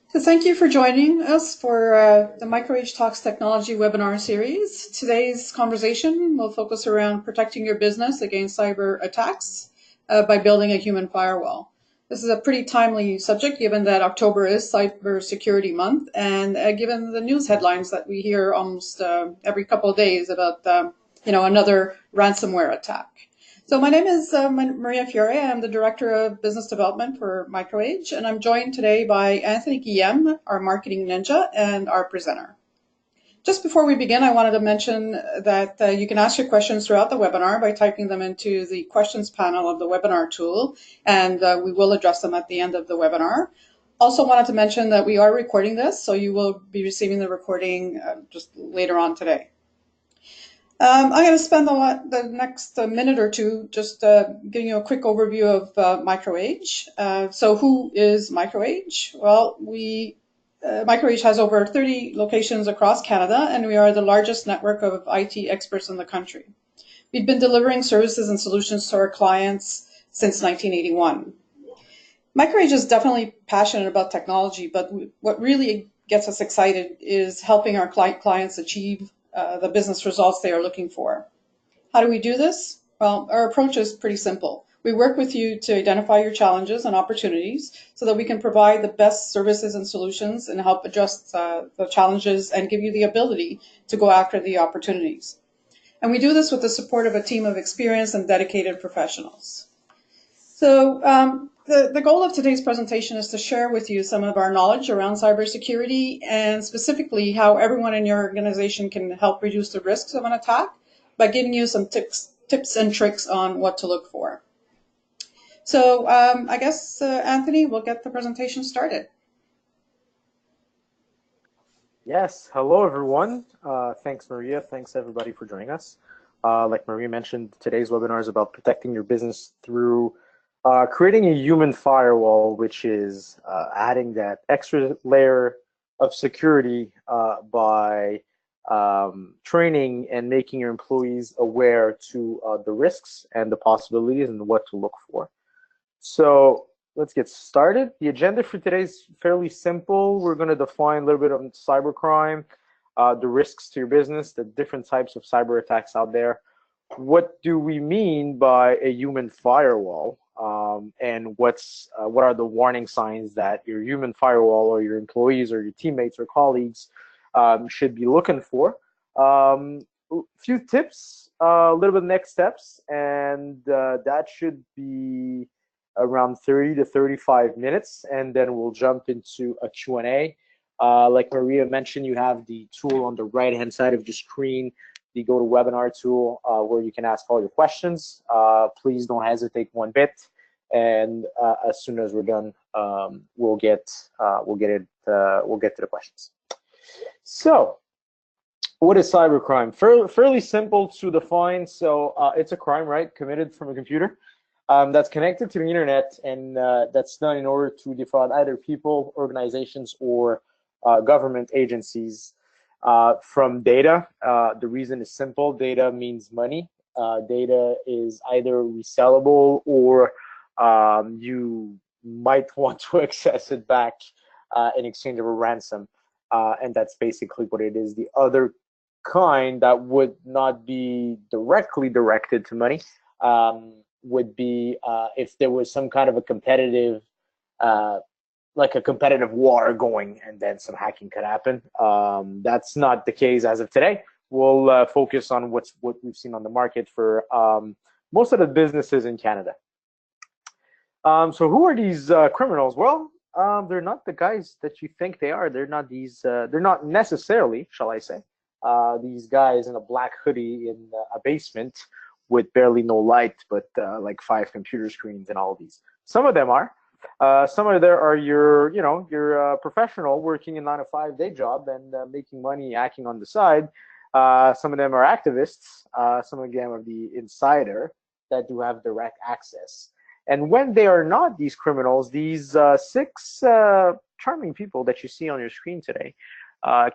So thank you for joining us for the MicroAge Talks Technology webinar series. Today's conversation will focus around protecting your business against cyber attacks by building a human firewall. This is a pretty timely subject given that October is Cybersecurity Month and given the news headlines that we hear almost every couple of days about another ransomware attack. So my name is Maria Fiore. I'm the Director of Business Development for MicroAge, and I'm joined today by Anthony Guillem, our marketing ninja, and our presenter. Just before we begin, I wanted to mention that you can ask your questions throughout the webinar by typing them into the questions panel of the webinar tool, and we will address them at the end of the webinar. Also wanted to mention that we are recording this, so you will be receiving the recording just later on today. I'm going to spend the next minute or two just giving you a quick overview of MicroAge. So who is MicroAge? Well, MicroAge has over 30 locations across Canada, and we are the largest network of IT experts in the country. We've been delivering services and solutions to our clients since 1981. MicroAge is definitely passionate about technology, but what really gets us excited is helping our clients achieve the business results they are looking for. How do we do this? Well, our approach is pretty simple. We work with you to identify your challenges and opportunities so that we can provide the best services and solutions and help address the challenges and give you the ability to go after the opportunities. And we do this with the support of a team of experienced and dedicated professionals. So the goal of today's presentation is to share with you some of our knowledge around cybersecurity and specifically how everyone in your organization can help reduce the risks of an attack by giving you some tips and tricks on what to look for. So I guess, Anthony, we'll get the presentation started. Yes, hello everyone. Thanks, Maria. Thanks everybody for joining us. Like Maria mentioned, today's webinar is about protecting your business through creating a human firewall, which is adding that extra layer of security by training and making your employees aware to the risks and the possibilities and what to look for. So let's get started. The agenda for today is fairly simple. We're going to define a little bit on cybercrime, the risks to your business, the different types of cyber attacks out there. What do we mean by a human firewall? And what are the warning signs that your human firewall or your employees or your teammates or colleagues should be looking for? A few tips, a little bit of next steps, and that should be around 30 to 35 minutes, and then we'll jump into a Q&A. Like Maria mentioned, you have the tool on the right-hand side of your screen, the GoToWebinar tool, where you can ask all your questions. Please don't hesitate one bit, and as soon as we're done, we'll get to the questions. So, what is cybercrime? Fairly simple to define. So it's a crime, right, committed from a computer that's connected to the internet, and that's done in order to defraud either people, organizations, or government agencies from data. The reason is simple. Data means money. Data is either resellable or you might want to access it back in exchange of a ransom. And that's basically what it is. The other kind that would not be directly directed to money would be if there was some kind of a competitive like a competitive war going, and then some hacking could happen. That's not the case as of today. We'll focus on what we've seen on the market for most of the businesses in Canada. So who are these criminals? Well, they're not the guys that you think they are. They're not these. They're not necessarily, shall I say, these guys in a black hoodie in a basement with barely no light, but like 5 computer screens and all these. Some of them are. Some of there are your professional working a 9-to-5 day job and making money hacking on the side. Some of them are activists. Some of them are the insider that do have direct access. And when they are not these criminals, these 6 charming people that you see on your screen today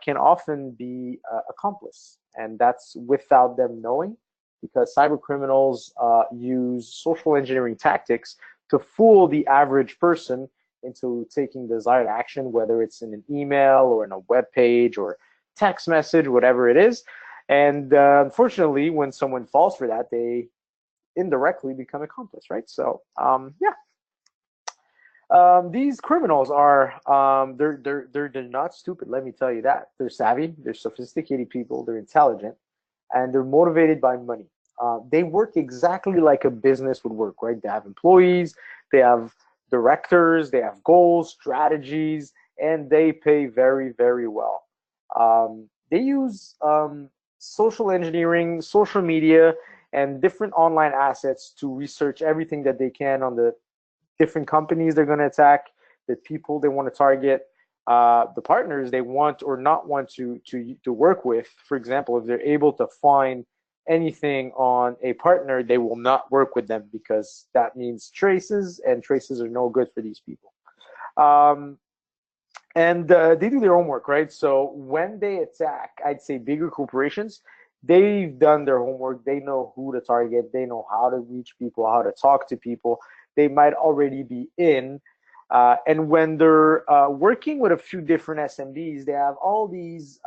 can often be accomplices, and that's without them knowing, because cyber criminals use social engineering tactics to fool the average person into taking desired action, whether it's in an email or in a web page or text message, whatever it is. And unfortunately, when someone falls for that, they indirectly become accomplice, right? So yeah. These criminals are they're not stupid. Let me tell you that they're savvy, they're sophisticated people, they're intelligent, and they're motivated by money. They work exactly like a business would work, right? They have employees, they have directors, they have goals, strategies, and they pay very, very well. They use social engineering, social media, and different online assets to research everything that they can on the different companies they're going to attack, the people they want to target, the partners they want or not want to work with. For example, if they're able to find anything on a partner, they will not work with them because that means traces, and traces are no good for these people. And they do their homework, right? So when they attack, I'd say bigger corporations, they've done their homework. They know who to target. They know how to reach people, how to talk to people. They might already be in. And when they're working with a few different SMBs, they have all these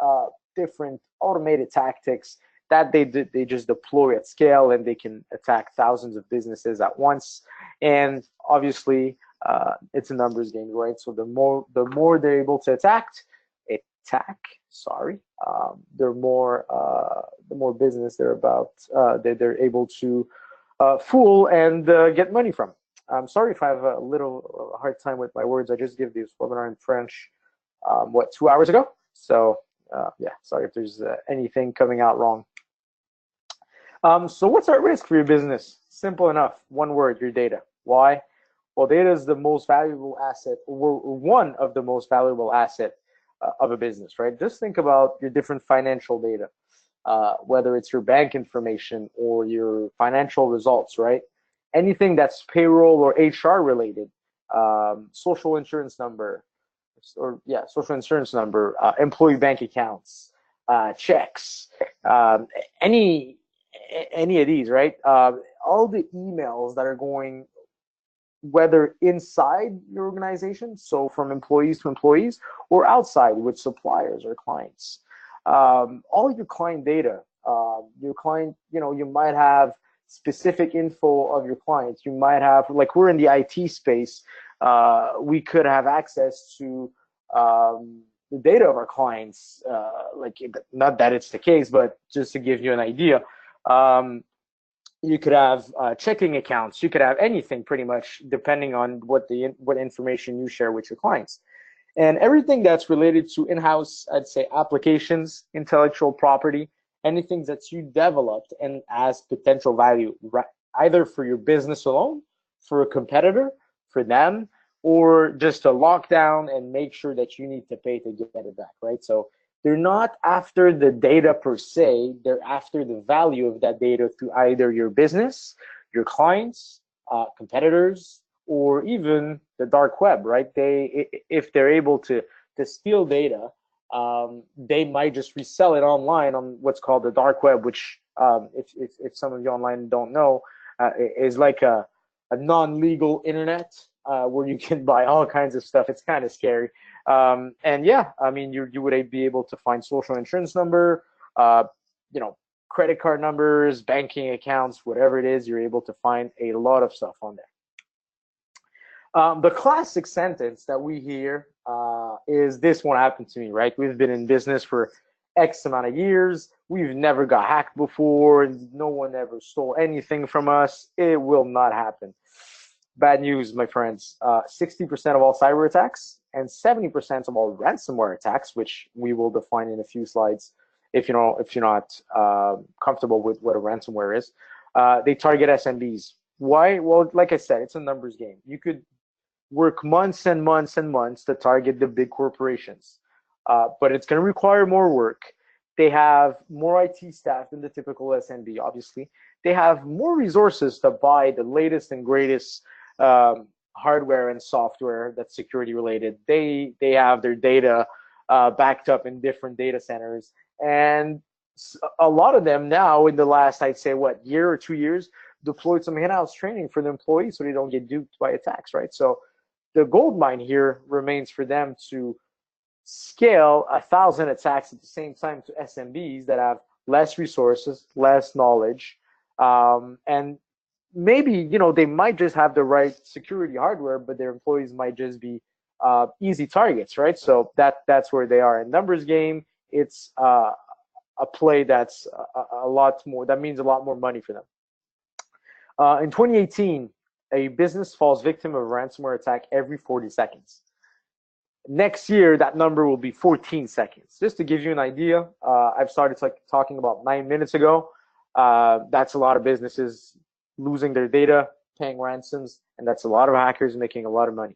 different automated tactics that they just deploy at scale, and they can attack thousands of businesses at once. And obviously, it's a numbers game, right? So the more they're able to attack, the more business they're about they're able to fool and get money from. I'm sorry if I have a little hard time with my words. I just gave this webinar in French, 2 hours ago? So yeah, sorry if there's anything coming out wrong. So what's at risk for your business? Simple enough. One word: your data. Why? Well, data is the most valuable asset, or one of the most valuable asset of a business, right? Just think about your different financial data, whether it's your bank information or your financial results, right? Anything that's payroll or HR related, social insurance number, employee bank accounts, checks, any of these, right? All the emails that are going, whether inside your organization, so from employees to employees, or outside with suppliers or clients. All your client data, your client, you might have specific info of your clients. You might have, like, we're in the IT space, we could have access to the data of our clients, like, not that it's the case, but just to give you an idea. You could have checking accounts. You could have anything, pretty much, depending on what information you share with your clients. And everything that's related to in-house, I'd say, applications, intellectual property, anything that you developed and has potential value, either for your business alone, for a competitor, for them, or just to lock down and make sure that you need to pay to get it back, right? So they're not after the data per se, they're after the value of that data through either your business, your clients, competitors, or even the dark web, right? If they're able to steal data, they might just resell it online on what's called the dark web, which, if some of you online don't know, is like a non-legal internet where you can buy all kinds of stuff. It's kind of scary. And yeah, I mean, you would be able to find social insurance number, credit card numbers, banking accounts, whatever it is, you're able to find a lot of stuff on there. The classic sentence that we hear is, "This won't happen to me," right? We've been in business for X amount of years. We've never got hacked before. No one ever stole anything from us. It will not happen. Bad news, my friends. 60% of all cyber attacks and 70% of all ransomware attacks, which we will define in a few slides if you're not comfortable with what a ransomware is, they target SMBs. Why? Well, like I said, it's a numbers game. You could work months and months and months to target the big corporations, but it's going to require more work. They have more IT staff than the typical SMB, obviously. They have more resources to buy the latest and greatest hardware and software that's security related. They have their data backed up in different data centers. And a lot of them now, in the last, I'd say, year or 2 years, deployed some in-house training for the employees so they don't get duped by attacks, right? So the gold mine here remains for them to scale 1,000 attacks at the same time to SMBs that have less resources, less knowledge, and maybe, you know, they might just have the right security hardware, but their employees might just be easy targets, right? So that's where they are. In numbers game, it's a play that's a lot more, that means a lot more money for them. In 2018, a business falls victim of a ransomware attack every 40 seconds. Next year, that number will be 14 seconds. Just to give you an idea, I've started talking about 9 minutes ago. That's a lot of businesses losing their data, paying ransoms, and that's a lot of hackers making a lot of money.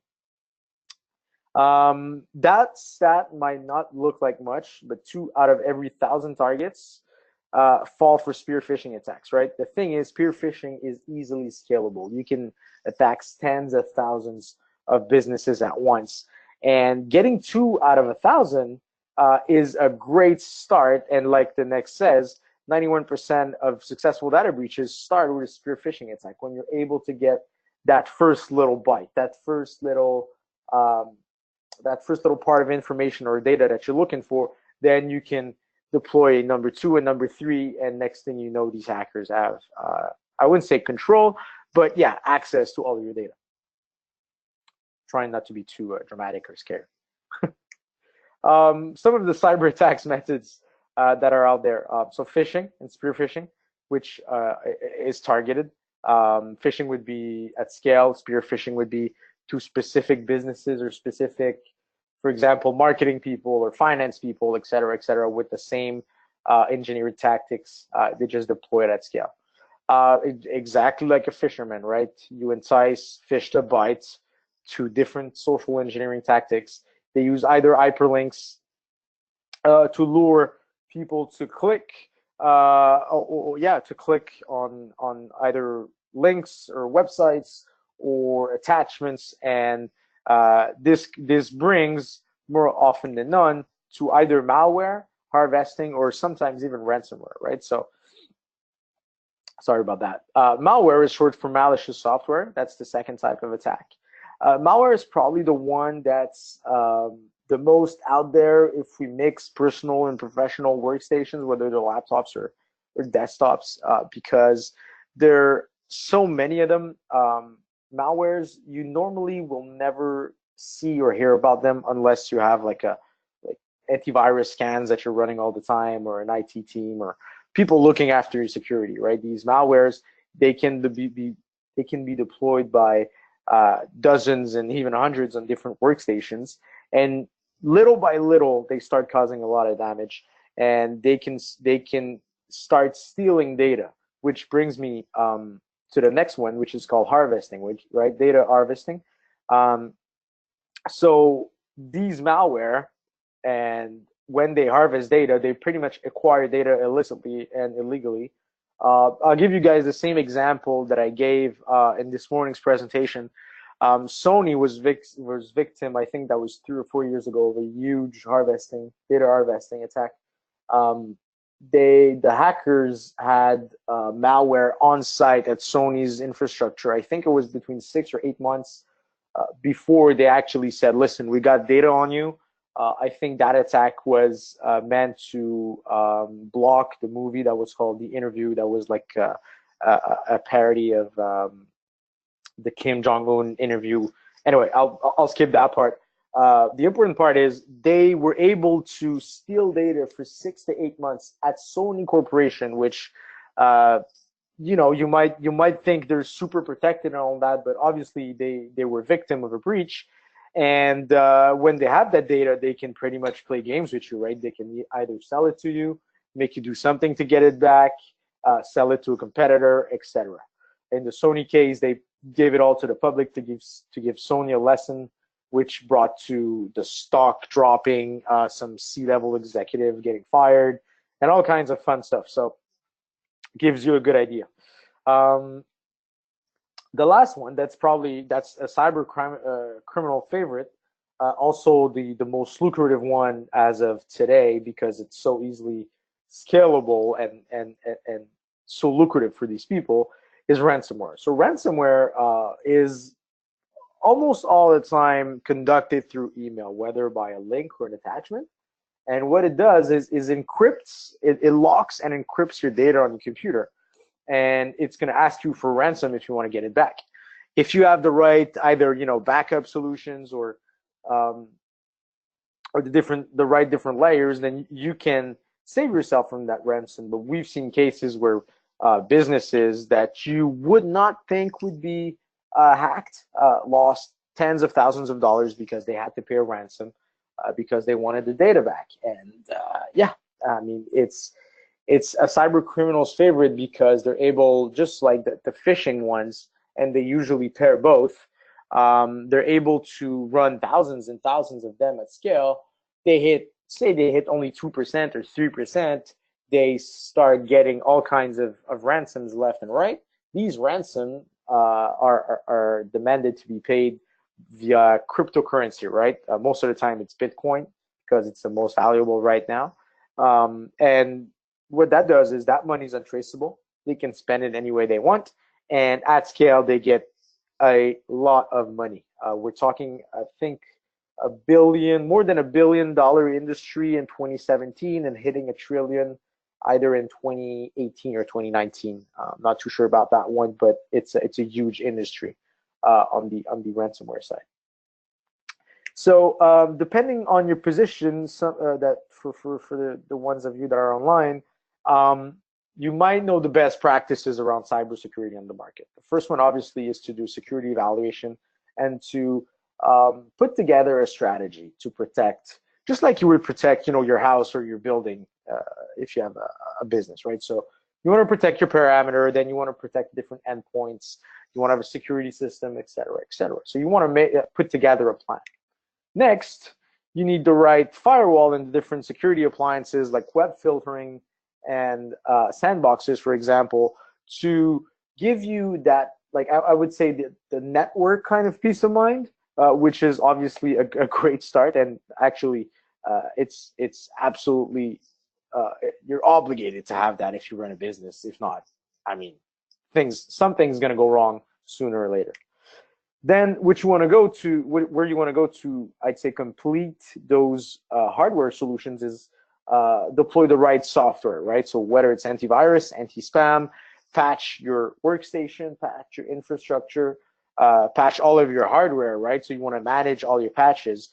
That stat might not look like much, but 2 out of every 1,000 targets fall for spear phishing attacks, right? The thing is, spear phishing is easily scalable. You can attack tens of thousands of businesses at once. And getting 2 out of 1,000 is a great start. And like the next says, 91% of successful data breaches start with a spear phishing attack. When you're able to get that first little bite, that first little part of information or data that you're looking for, then you can deploy number 2 and number 3, and next thing you know, these hackers have, I wouldn't say control, but yeah, access to all of your data. Trying not to be too dramatic or scary. Some of the cyber attacks methods that are out there. So phishing and spear phishing, which is targeted. Phishing would be at scale. Spear phishing would be to specific businesses or specific, for example, marketing people or finance people, et cetera, with the same engineered tactics. They just deploy it at scale. Exactly like a fisherman, right? You entice fish to bite to different social engineering tactics. They use either hyperlinks to lure people to click, to click on either links or websites or attachments, and this brings more often than none to either malware, harvesting, or sometimes even ransomware, right? So sorry about that. Malware is short for malicious software. That's the second type of attack. Malware is probably the one that's the most out there if we mix personal and professional workstations, whether they're laptops or desktops, because there are so many of them. Malwares, you normally will never see or hear about them unless you have like antivirus scans that you're running all the time, or an IT team, or people looking after your security, right? These malwares, they can be deployed by dozens and even hundreds on different workstations, and little by little they start causing a lot of damage, and they can start stealing data, which brings me to the next one, which is called harvesting, right? Data harvesting. So these malware, and when they harvest data, they pretty much acquire data illicitly and illegally. I'll give you guys the same example that I gave in this morning's presentation. Sony was victim, I think that was 3 or 4 years ago, of a huge data harvesting attack. The hackers had malware on site at Sony's infrastructure. I think it was between 6 or 8 months before they actually said, listen, we got data on you. I think that attack was meant to block the movie that was called The Interview, that was like a parody of the Kim Jong-un interview. Anyway, I'll skip that part. The important part is they were able to steal data for 6 to 8 months at Sony Corporation, which you might think they're super protected and all that, but obviously they were victim of a breach. And when they have that data, they can pretty much play games with you, right? They can either sell it to you, make you do something to get it back, sell it to a competitor, etc. In the Sony case, they gave it all to the public to give Sony a lesson, which brought to the stock dropping, some C-level executive getting fired, and all kinds of fun stuff. So gives you a good idea. The last one, that's a cyber criminal favorite, also the most lucrative one as of today, because it's so easily scalable and so lucrative for these people, is ransomware. So ransomware is almost all the time conducted through email, whether by a link or an attachment. And what it does is encrypts, it locks and encrypts your data on the computer. And it's going to ask you for ransom if you want to get it back. If you have the right, either, backup solutions um, or the right different layers, then you can save yourself from that ransom. But we've seen cases where businesses that you would not think would be hacked lost tens of thousands of dollars because they had to pay a ransom because they wanted the data back. And yeah, I mean, it's a cyber criminal's favorite because they're able, just like the phishing ones, and they usually pair both. They're able to run thousands and thousands of them at scale. Say they hit only 2% or 3%, they start getting all kinds of ransoms left and right. These ransoms are demanded to be paid via cryptocurrency, right? Most of the time it's Bitcoin because it's the most valuable right now. And what that does is that money is untraceable. They can spend it any way they want. And at scale, they get a lot of money. We're talking, I think, more than $1 billion industry in 2017 and hitting $1 trillion either in 2018 or 2019. I'm not too sure about that one, but it's a huge industry on the ransomware side. So depending on your position, that for the ones of you that are online, you might know the best practices around cybersecurity on the market. The first one, obviously, is to do security evaluation and to put together a strategy to protect, just like you would protect, your house or your building if you have a business, right? So you want to protect your parameter, then you want to protect different endpoints, you want to have a security system, et cetera, et cetera. So you want to put together a plan. Next, you need the right firewall and different security appliances like web filtering and sandboxes, for example, to give you that, like I would say, the network kind of peace of mind, which is obviously a great start. And actually, it's absolutely, you're obligated to have that if you run a business. If not, I mean, something's going to go wrong sooner or later. Then what you want to go to, where you want to go to, I'd say, complete those hardware solutions is deploy the right software, right? So whether it's antivirus, anti-spam, patch your workstation, patch your infrastructure, patch all of your hardware, right? So you want to manage all your patches.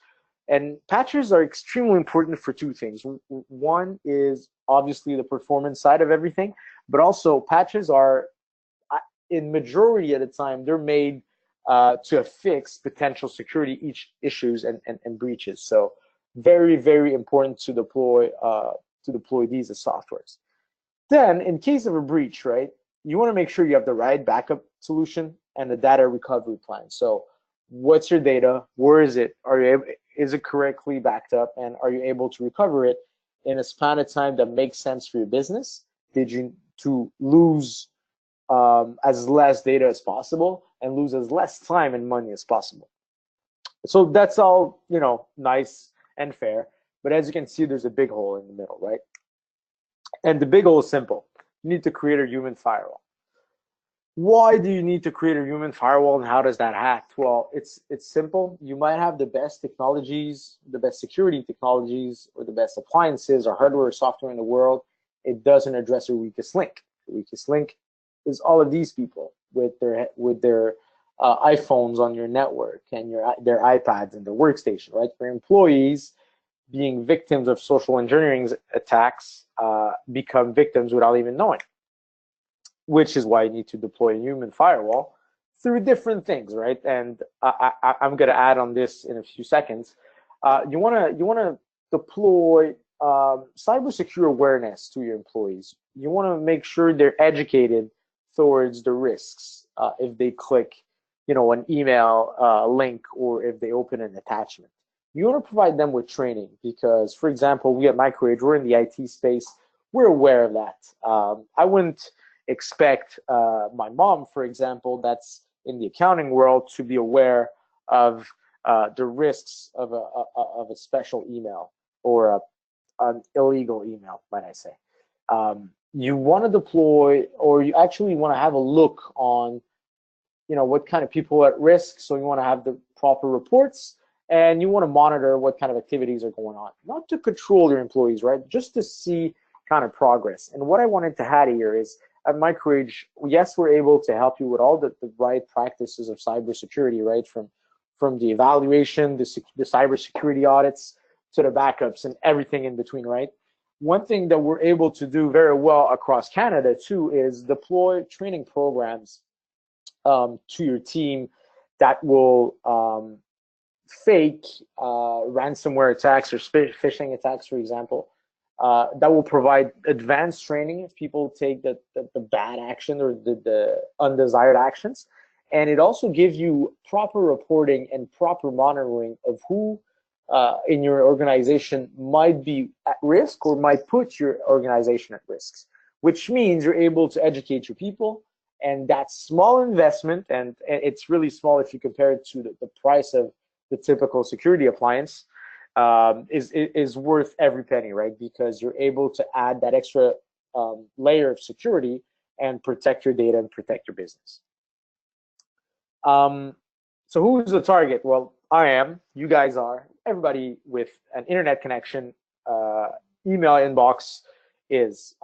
And patches are extremely important for two things. One is obviously the performance side of everything, but also patches are, in majority of the time, they're made to fix potential security issues and breaches. So very, very important to deploy these as softwares. Then, in case of a breach, right, you want to make sure you have the right backup solution and the data recovery plan. So what's your data? Where is it? Is it correctly backed up? And are you able to recover it in a span of time that makes sense for your business? Did you to lose as less data as possible and lose as less time and money as possible? So that's all, nice and fair. But as you can see, there's a big hole in the middle, right? And the big hole is simple. You need to create a human firewall. Why do you need to create a human firewall, and how does that act? Well, it's simple. You might have the best technologies, the best security technologies, or the best appliances or hardware or software in the world. It doesn't address your weakest link. The weakest link is all of these people with their iPhones on your network and their iPads and their workstation, right? For employees, being victims of social engineering attacks, become victims without even knowing, which is why you need to deploy a human firewall through different things, right? And I'm going to add on this in a few seconds. You want to deploy cybersecurity awareness to your employees. You want to make sure they're educated towards the risks if they click, an email link, or if they open an attachment. You want to provide them with training because, for example, we at MicroAge, we're in the IT space. We're aware of that. I wouldn't expect my mom, for example, that's in the accounting world, to be aware of the risks of a special email or an illegal email, might I say. you want to deploy, or you actually want to have a look on, what kind of people are at risk. So you want to have the proper reports, and you want to monitor what kind of activities are going on, not to control your employees, right? Just to see kind of progress. And what I wanted to add here is at MicroAge, yes, we're able to help you with all the right practices of cybersecurity, right? From the evaluation, the cybersecurity audits, to the backups and everything in between, right? One thing that we're able to do very well across Canada too is deploy training programs to your team that will fake ransomware attacks or phishing attacks, for example, that will provide advanced training if people take the bad action or the undesired actions. And it also gives you proper reporting and proper monitoring of who in your organization might be at risk or might put your organization at risk, which means you're able to educate your people. And that small investment, and it's really small if you compare it to the price of the typical security appliance, is worth every penny, right? Because you're able to add that extra layer of security and protect your data and protect your business. So who's the target? Well, I am, you guys are, everybody with an internet connection, email inbox is.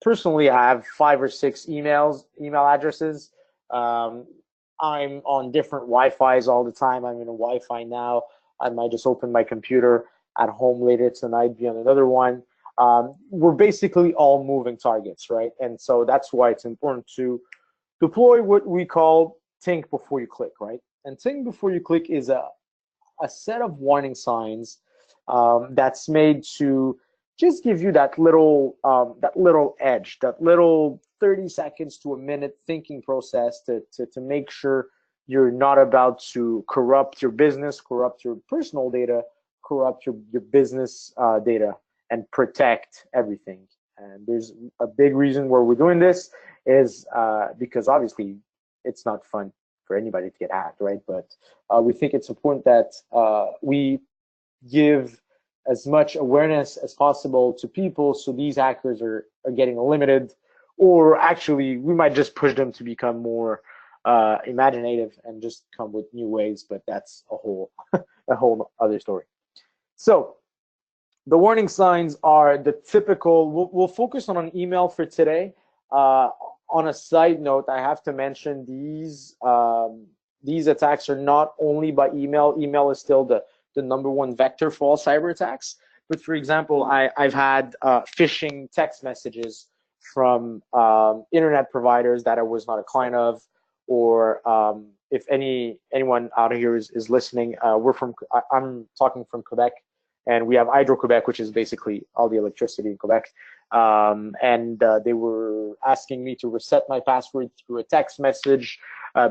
Personally, I have 5 or 6 email addresses. I'm on different Wi-Fi's all the time. I'm in a Wi-Fi now. I might just open my computer at home later tonight, be on another one. We're basically all moving targets, right? And so that's why it's important to deploy what we call think before you click, right? And think before you click is a set of warning signs that's made to just give you that little edge, that little 30 seconds to a minute thinking process to make sure you're not about to corrupt your business, corrupt your personal data, corrupt your business data, and protect everything. And there's a big reason where we're doing this is because obviously it's not fun for anybody to get hacked, right? But we think it's important that we give as much awareness as possible to people so these hackers are getting limited, or actually we might just push them to become more imaginative and just come with new ways, but that's a whole other story. So the warning signs are the typical, we'll focus on an email for today. On a side note, I have to mention these attacks are not only by email. Email is still the #1 vector for all cyber attacks. But for example, I've had phishing text messages from internet providers that I was not a client of, or if anyone out here is listening, I'm talking from Quebec, and we have Hydro-Quebec, which is basically all the electricity in Quebec. And they were asking me to reset my password through a text message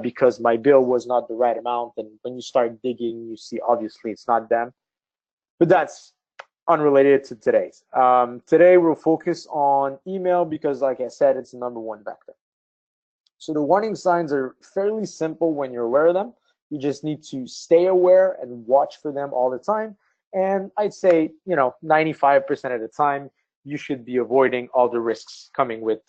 because my bill was not the right amount. And when you start digging, you see obviously it's not them. But that's unrelated to today's. Today we'll focus on email because, like I said, it's the #1 vector. So the warning signs are fairly simple when you're aware of them. You just need to stay aware and watch for them all the time. And I'd say, 95% of the time, you should be avoiding all the risks coming with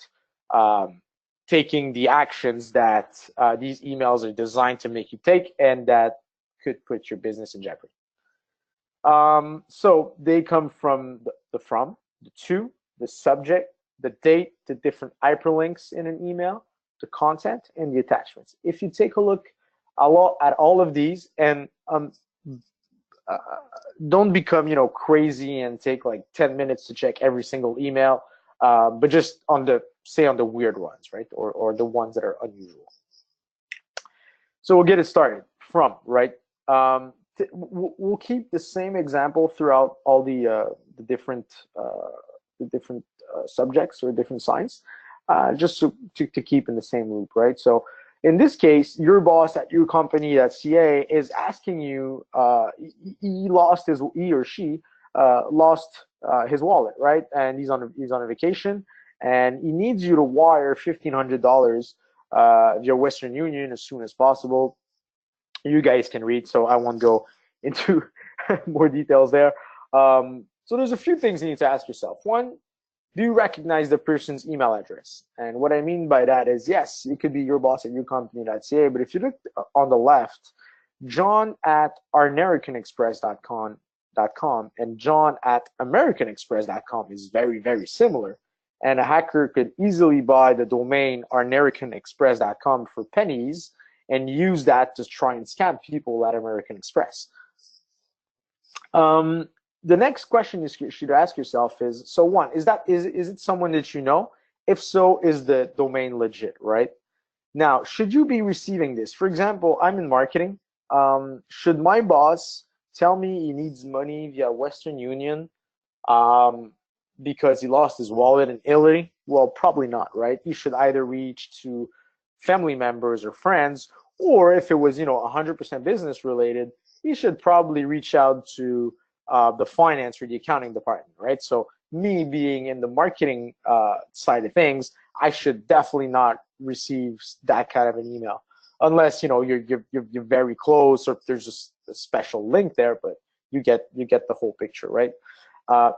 taking the actions that these emails are designed to make you take, and that could put your business in jeopardy. So they come from the to, the subject, the date, the different hyperlinks in an email, the content, and the attachments. If you take a look at all of these, and don't become crazy and take like 10 minutes to check every single email, but just on the weird ones, right, or the ones that are unusual. So we'll get it started from right. We'll keep the same example throughout all the different subjects or different signs, just to keep in the same loop, right? So in this case, your boss at your company.ca is asking you, he or she lost his wallet, right? And he's on a vacation, and he needs you to wire $1,500 via Western Union as soon as possible. You guys can read, so I won't go into more details there. So there's a few things you need to ask yourself. One, Do you recognize the person's email address? And what I mean by that is, yes, it could be your boss at your company.ca, but if you look on the left, John at americanexpress.com and John at americanexpress.com is very, very similar. And a hacker could easily buy the domain americanexpress.com for pennies and use that to try and scam people at American Express. The next question you should ask yourself is, so one, is it someone that you know? If so, is the domain legit, right? Now, should you be receiving this? For example, I'm in marketing. Should my boss tell me he needs money via Western Union because he lost his wallet in Italy? Well, probably not, right? He should either reach to family members or friends, or if it was, 100% business related, he should probably reach out to the finance or the accounting department, right? So me being in the marketing side of things, I should definitely not receive that kind of an email, unless you're very close or there's just a special link there. But you get the whole picture, right?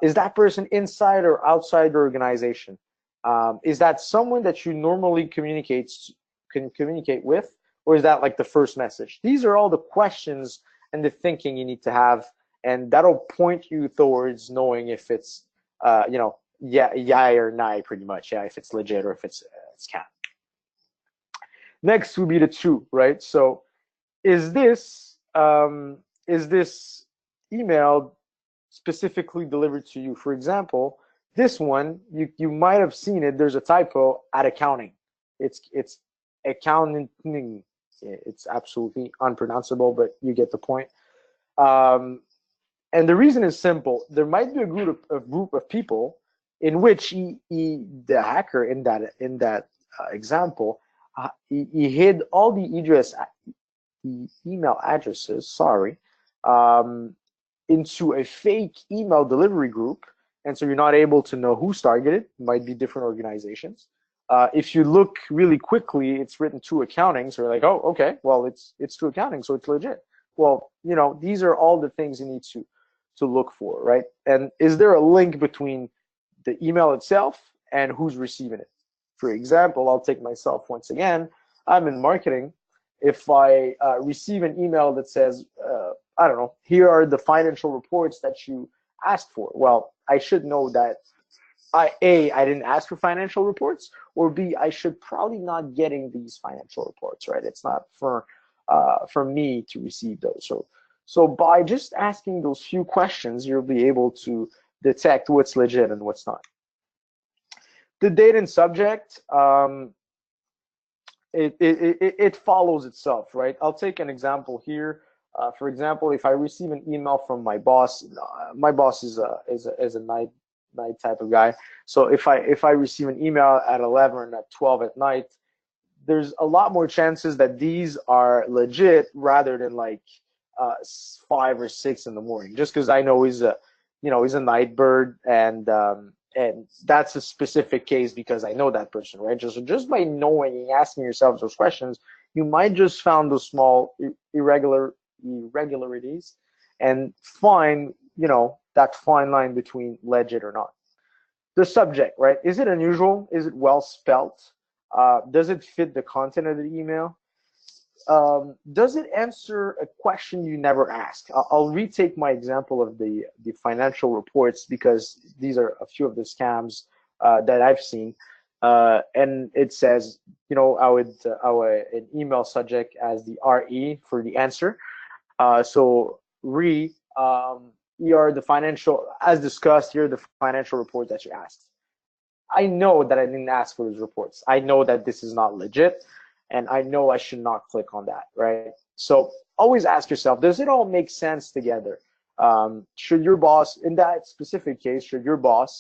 Is that person inside or outside the organization? Is that someone that you normally can communicate with, or is that like the first message? These are all the questions and the thinking you need to have, and that'll point you towards knowing if it's yeah or nay, pretty much. Yeah, if it's legit or if it's scam. Next would be the two, right? So is this email specifically delivered to you? For example, this one, you might have seen it. There's a typo at accounting. It's accounting. It's absolutely unpronounceable, but you get the point. And the reason is simple. There might be a group of people in which the hacker in that example, he hid all the email addresses, into a fake email delivery group, and so you're not able to know who's targeted. It might be different organizations. If you look really quickly, it's written to accounting, so you're like, oh, okay, well, it's to accounting, so it's legit. Well, these are all the things you need to look for, right? And is there a link between the email itself and who's receiving it? For example, I'll take myself once again. I'm in marketing. If I receive an email that says, I don't know, here are the financial reports that you asked for, well, I should know that I didn't ask for financial reports, or B, I should probably not getting these financial reports, right? It's not for me to receive those. So by just asking those few questions, you'll be able to detect what's legit and what's not. The date and subject, it follows itself, right? I'll take an example here. For example, if I receive an email from my boss is a night type of guy. So if I receive an email at 11 or at 12 at night, there's a lot more chances that these are legit rather than like 5 or 6 in the morning, just because I know he's a night bird, and that's a specific case because I know that person, right? Just by knowing and asking yourself those questions, you might just found those small irregularities and find that fine line between legit or not. The subject, right? Is it unusual? Is it well spelt? Does it fit the content of the email? Does it answer a question you never asked? I'll retake my example of the financial reports because these are a few of the scams that I've seen. And it says, an email subject as the RE for the answer. So here are the financial, as discussed, here are the financial reports that you asked. I know that I didn't ask for those reports. I know that this is not legit, and I know I should not click on that, right? So always ask yourself, does it all make sense together? Should your boss, in that specific case, write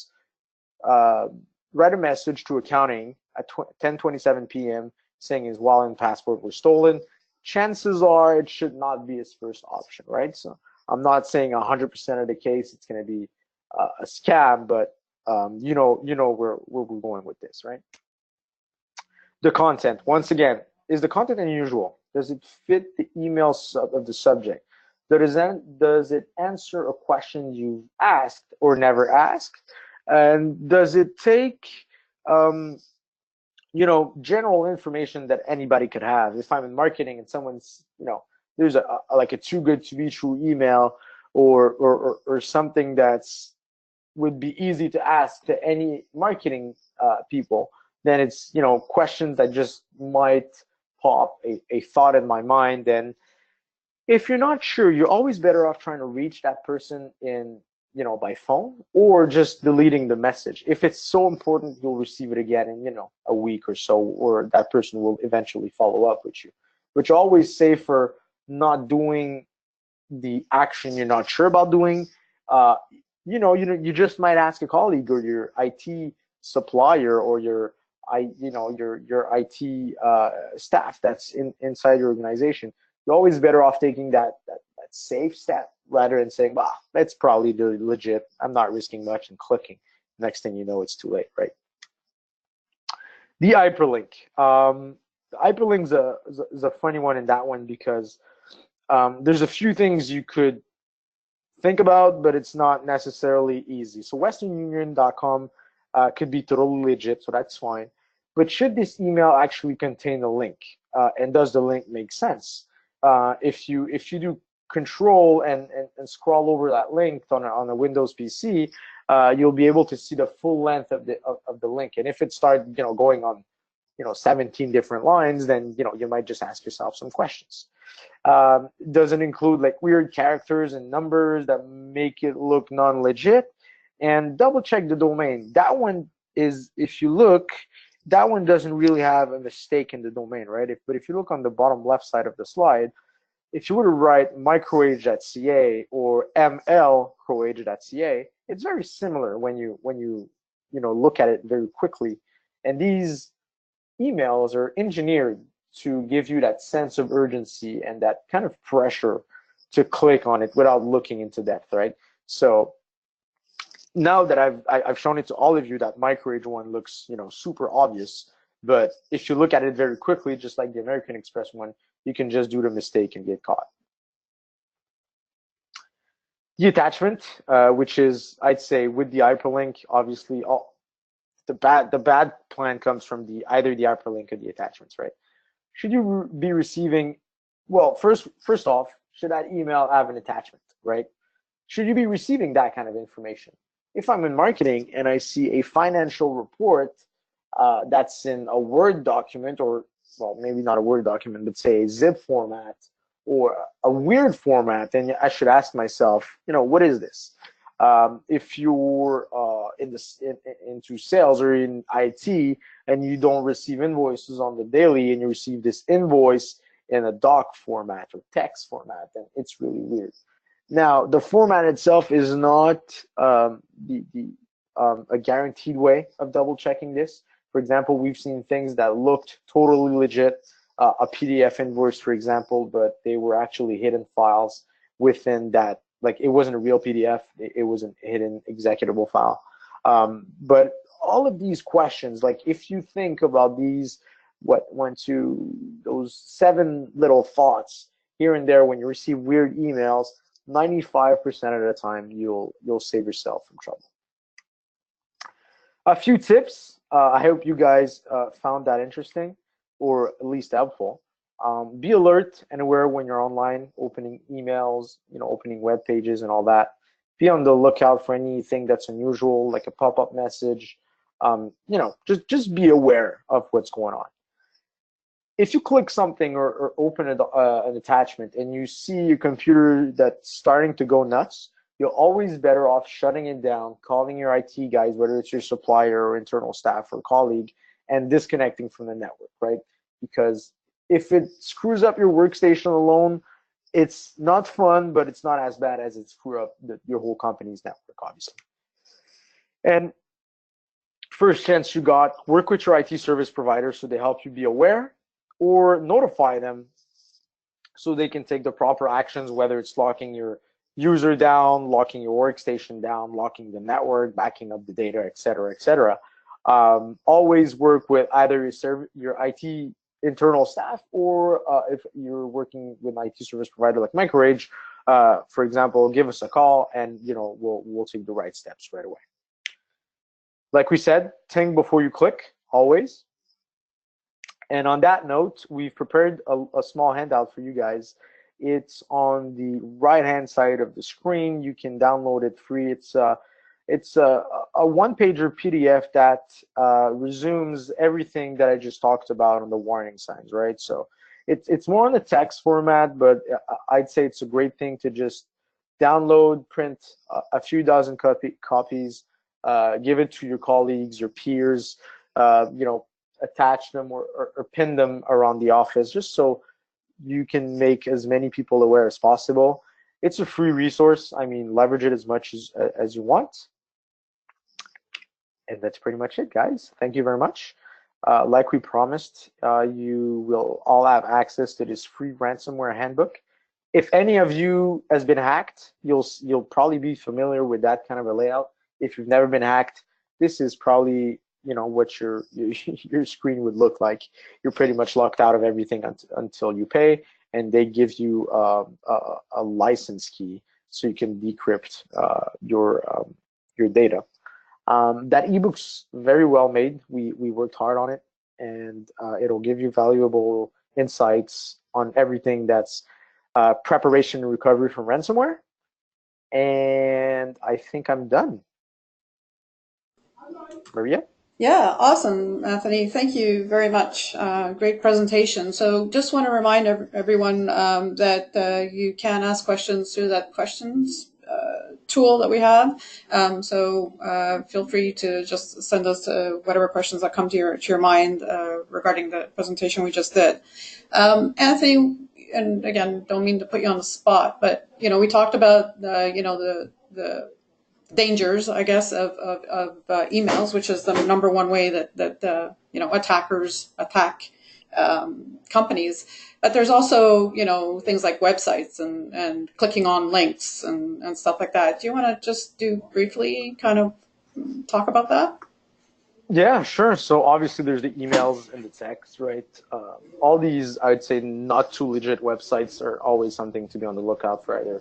a message to accounting at 10:27 p.m. saying his wallet and passport were stolen? Chances are it should not be his first option, right? So I'm not saying 100% of the case it's going to be a scam, but you know where we're going with this, right? The content, once again, is the content unusual? Does it fit the email of the subject? Does it answer a question you've asked or never asked? And does it take general information that anybody could have? If I'm in marketing and someone's, there's like a too good to be true email, or something that's would be easy to ask to any marketing people, then it's questions that just might pop a thought in my mind. And if you're not sure, you're always better off trying to reach that person in by phone, or just deleting the message. If it's so important, you'll receive it again in a week or so, or that person will eventually follow up with you, which I always say for not doing the action you're not sure about doing. uh, you just might ask a colleague or your IT supplier, or your IT staff that's inside your organization. You're always better off taking that safe step rather than saying, "Well, that's probably legit. I'm not risking much," and clicking. Next thing you know, it's too late, right? The hyperlink. The hyperlink's is a funny one in that one, because there's a few things you could think about, but it's not necessarily easy. So westernunion.com could be totally legit, so that's fine. But should this email actually contain a link? And does the link make sense? If you do control and scroll over that link on a Windows PC, you'll be able to see the full length of the link. And if it starts going on 17 different lines, then you might just ask yourself some questions. Doesn't include like weird characters and numbers that make it look non-legit. And double check the domain. That one is, if you look, that one doesn't really have a mistake in the domain, right? But if you look on the bottom left side of the slide, if you were to write microage.ca or mlcroage.ca, it's very similar when you look at it very quickly. And these emails are engineered to give you that sense of urgency and that kind of pressure to click on it without looking into depth, right? So now that I've shown it to all of you, that MicroAge one looks super obvious, but if you look at it very quickly, just like the American Express one, you can just do the mistake and get caught. The attachment, which is, I'd say, with the hyperlink, obviously, the bad plan comes from either the hyperlink or the attachments, right? Should you be receiving, well, first off, should that email have an attachment, right? Should you be receiving that kind of information? If I'm in marketing and I see a financial report that's in a Word document, or, well, maybe not a Word document, but say a zip format or a weird format, then I should ask myself, what is this? If you're into sales or in IT and you don't receive invoices on the daily, and you receive this invoice in a doc format or text format, then it's really weird. Now, the format itself is not a guaranteed way of double checking this. For example, we've seen things that looked totally legit, a PDF invoice, for example, but they were actually hidden files within that. Like, it wasn't a real PDF, it was a hidden executable file. But all of these questions, like if you think about these, what went to those 7 little thoughts here and there when you receive weird emails, 95% of the time you'll save yourself from trouble. A few tips. I hope you guys found that interesting, or at least helpful. Be alert and aware when you're online, opening emails, opening web pages and all that. Be on the lookout for anything that's unusual, like a pop-up message. Just be aware of what's going on. If you click something or open an attachment and you see your computer that's starting to go nuts, you're always better off shutting it down, calling your IT guys, whether it's your supplier or internal staff or colleague, and disconnecting from the network, right? Because if it screws up your workstation alone, it's not fun, but it's not as bad as it screw up your whole company's network, obviously. And first chance you got, work with your IT service provider so they help you be aware, or notify them so they can take the proper actions, whether it's locking your user down, locking your workstation down, locking the network, backing up the data, et cetera, et cetera. Always work with either your IT internal staff, or if you're working with an IT service provider like MicroAge, for example, give us a call and we'll take the right steps right away. Like we said, think before you click, always. And on that note, we've prepared a small handout for you guys. It's on the right-hand side of the screen. You can download it free. It's a one-pager PDF that resumes everything that I just talked about on the warning signs, right? So it's more on the text format, but I'd say it's a great thing to just download, print a few dozen copies, give it to your colleagues, your peers, attach them or pin them around the office, just so you can make as many people aware as possible. It's a free resource. I mean, leverage it as much as you want. And that's pretty much it, guys. Thank you very much. Like we promised, you will all have access to this free ransomware handbook. If any of you has been hacked, you'll probably be familiar with that kind of a layout. If you've never been hacked, this is probably what your screen would look like. You're pretty much locked out of everything until you pay, and they give you a license key so you can decrypt your data. That ebook's very well made. We worked hard on it, and it'll give you valuable insights on everything that's preparation and recovery from ransomware. And I think I'm done. Maria? Yeah, awesome, Anthony. Thank you very much. Great presentation. So just want to remind everyone that you can ask questions through that questions tool that we have. So feel free to just send us whatever questions that come to your mind regarding the presentation we just did. Anthony, and again, don't mean to put you on the spot, but we talked about the dangers, I guess, of emails, which is the number one way that attackers attack companies. But there's also things like websites and clicking on links and stuff like that. Do you want to just briefly kind of talk about that? Yeah, sure. So obviously there's the emails and the text, right? All these, I'd say, not too legit websites are always something to be on the lookout for. Either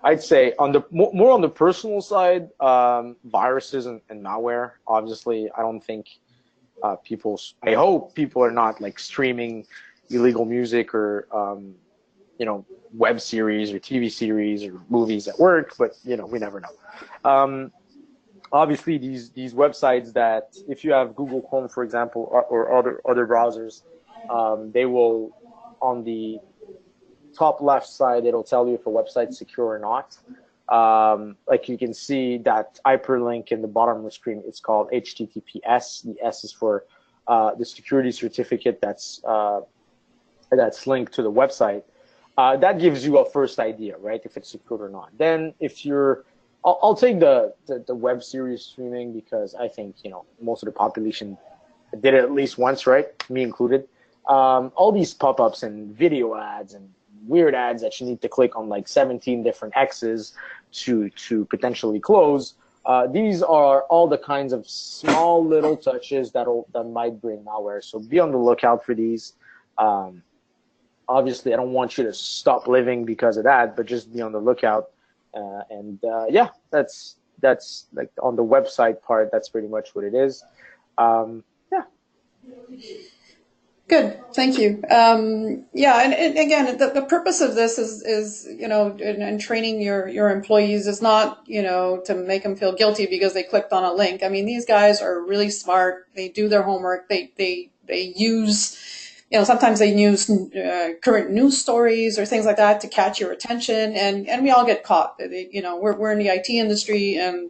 I'd say on the more on the personal side, viruses and malware. Obviously, I don't think I hope people are not like streaming illegal music or web series or TV series or movies at work, but we never know. Obviously, these websites that if you have Google Chrome, for example, or other browsers, they will on the top left side, it'll tell you if a website's secure or not. Like you can see that hyperlink in the bottom of the screen, it's called HTTPS. The S is for the security certificate that's linked to the website. That gives you a first idea, right, if it's secure or not. Then if I'll take the web series streaming because I think most of the population did it at least once, right? Me included. All these pop-ups and video ads and weird ads that you need to click on like 17 different X's to potentially close. These are all the kinds of small little touches that might bring malware. So be on the lookout for these. Obviously, I don't want you to stop living because of that, but just be on the lookout. Yeah, that's like on the website part. That's pretty much what it is. Yeah. Good, thank you. Yeah, and again, the purpose of this is and training your employees is not to make them feel guilty because they clicked on a link. I mean, these guys are really smart. They do their homework. They use sometimes they use current news stories or things like that to catch your attention, and we all get caught. We're in the IT industry, and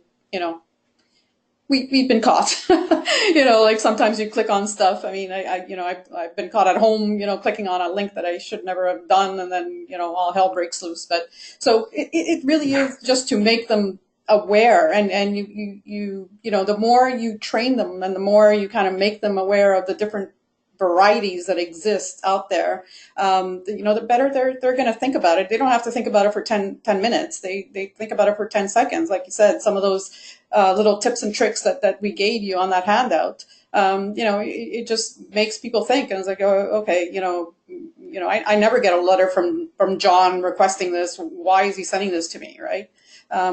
we've been caught. Like sometimes you click on stuff. I mean, I've been caught at home, clicking on a link that I should never have done, and then all hell breaks loose. But so it really is just to make them aware, and you the more you train them and the more you kind of make them aware of the different varieties that exist out there, the better they're going to think about it. They don't have to think about it for 10 minutes. They think about it for 10 seconds. Like you said, some of those little tips and tricks that we gave you on that handout, it just makes people think. And it's like, oh, okay, I never get a letter from John requesting this. Why is he sending this to me, right?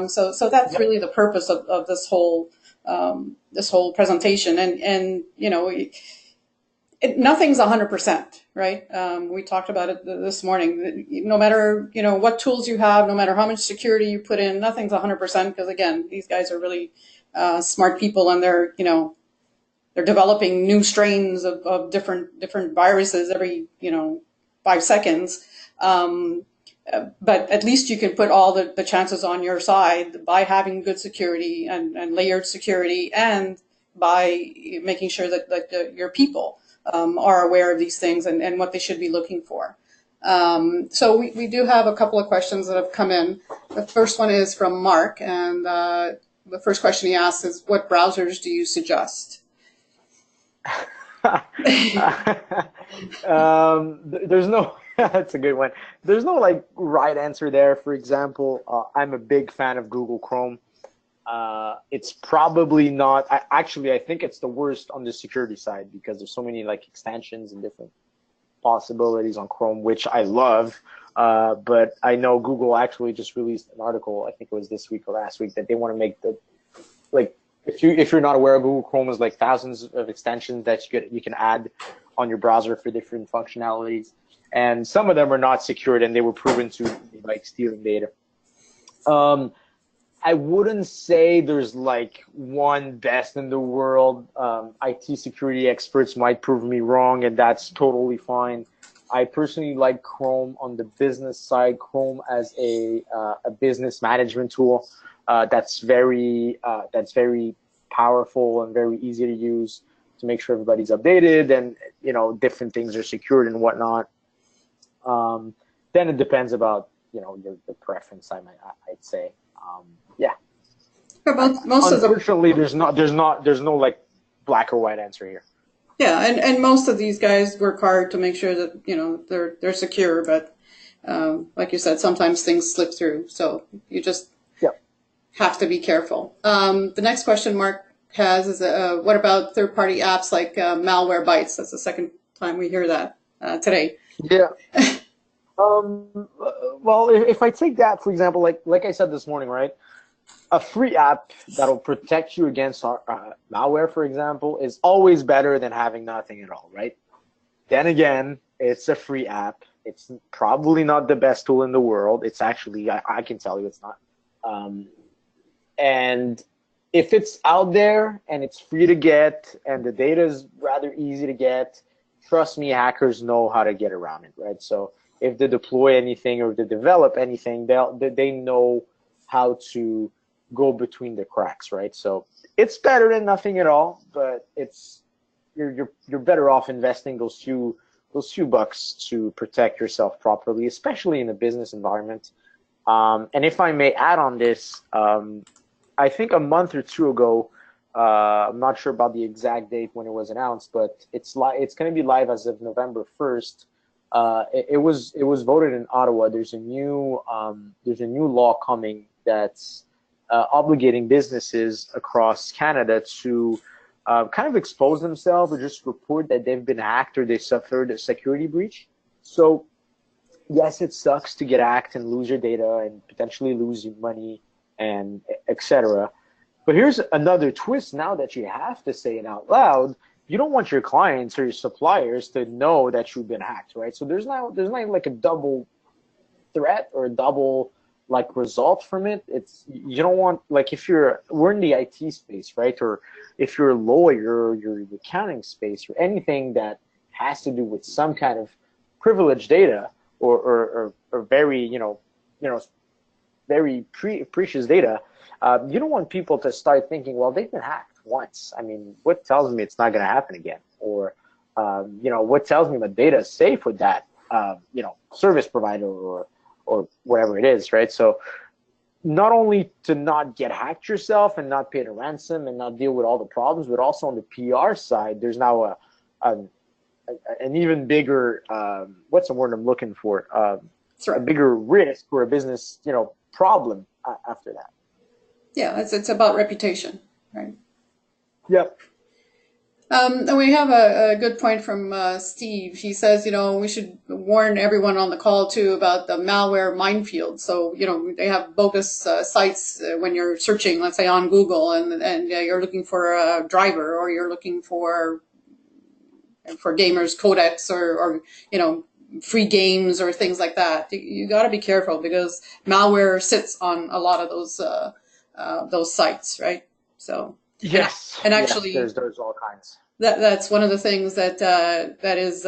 So that's really the purpose of this whole this whole presentation. And you know, nothing's 100%, right? We talked about it this morning. No matter, you know, what tools you have, no matter how much security you put in, nothing's 100% because, again, these guys are really smart people, and they're, you know, they're developing new strains of different viruses every, you know, 5 seconds. But at least you can put all the chances on your side by having good security and layered security, and by making sure that your people are aware of these things and what they should be looking for. So we do have a couple of questions that have come in. The first one is from Mark, and the first question he asks is, what browsers do you suggest? There's no, that's a good one. There's no like right answer there. For example, I'm a big fan of Google Chrome. It's probably not, I think it's the worst on the security side because there's so many like extensions and different possibilities on Chrome, which I love. But I know Google actually just released an article, I think it was this week or last week, that they want to make the, like, if you're not aware, Google Chrome is like thousands of extensions that you can add on your browser for different functionalities, and some of them are not secured, and they were proven to be like stealing data. I wouldn't say there's like one best in the world. IT security experts might prove me wrong, and that's totally fine. I personally like Chrome on the business side. Chrome as a business management tool. That's very powerful and very easy to use to make sure everybody's updated and, you know, different things are secured and whatnot. Then it depends about, you know, the preference. I'd say, yeah. About most Unfortunately, there's no like black or white answer here. Yeah, and most of these guys work hard to make sure that, you know, they're secure, but like you said, sometimes things slip through, so you just have to be careful. The next question Mark has is, what about third-party apps like Malwarebytes? That's the second time we hear that today. Yeah. Well, if I take that, for example, like I said this morning, right? A free app that'll protect you against malware, for example, is always better than having nothing at all, right? Then again, it's a free app. It's probably not the best tool in the world. It's actually, I can tell you it's not. And if it's out there and it's free to get and the data is rather easy to get, trust me, hackers know how to get around it, right? So if they deploy anything or they develop anything, they know how to go between the cracks, right? So it's better than nothing at all, but you're better off investing those few bucks to protect yourself properly, especially in a business environment. And if I may add on this, I think a month or two ago, I'm not sure about the exact date when it was announced, but it's going to be live as of November 1st. It was voted in Ottawa. There's a new law coming that's obligating businesses across Canada to kind of expose themselves or just report that they've been hacked or they suffered a security breach. So yes, it sucks to get hacked and lose your data and potentially lose your money and etc. But here's another twist now that you have to say it out loud. You don't want your clients or your suppliers to know that you've been hacked, right? So there's not like a double threat or a double like result from it. It's, you don't want, like, if we're in the IT space, right? Or if you're a lawyer or you're in the accounting space or anything that has to do with some kind of privileged data or very, very precious data, you don't want people to start thinking, well, they've been hacked once. I mean, what tells me it's not going to happen again? Or, what tells me my data is safe with that, service provider or whatever it is, right? So not only to not get hacked yourself and not pay the ransom and not deal with all the problems, but also on the PR side, there's now an even bigger, what's the word I'm looking for? A bigger risk or a business, problem after that. Yeah, it's about reputation, right? Yep. And we have a good point from Steve. He says, we should warn everyone on the call too about the malware minefield. So, they have bogus sites when you're searching, let's say on Google, and you're looking for a driver, or you're looking for gamers codecs, or free games or things like that. You got to be careful because malware sits on a lot of those sites, right? So, Yes, and yes, actually, there's all kinds. that's one of the things that is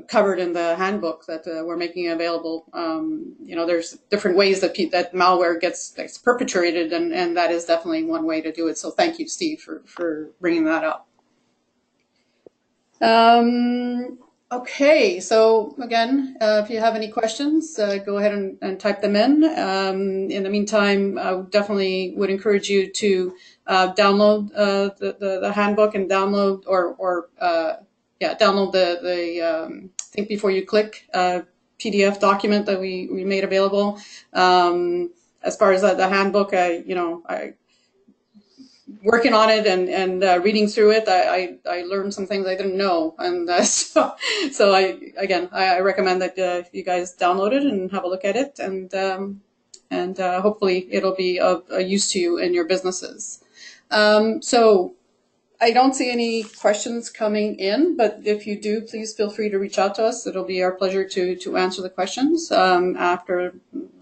covered in the handbook that we're making available. There's different ways that malware gets perpetrated, and that is definitely one way to do it. So thank you, Steve, for bringing that up. Okay, so again, if you have any questions, go ahead and type them in. In the meantime, I definitely would encourage you to download the handbook and download download the Think Before You Click PDF document that we made available. As far as the handbook, I working on it and reading through it, I learned some things I didn't know, and so I recommend that you guys download it and have a look at it, and hopefully it'll be of use to you in your businesses. So I don't see any questions coming in, but if you do, please feel free to reach out to us. It'll be our pleasure to answer the questions after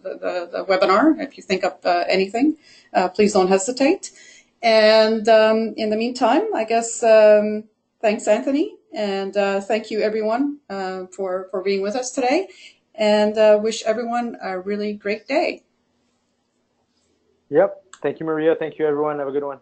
the webinar. If you think of anything, please don't hesitate. And in the meantime, I guess thanks, Anthony, and thank you, everyone, for being with us today, and wish everyone a really great day. Yep. Thank you, Maria. Thank you, everyone. Have a good one.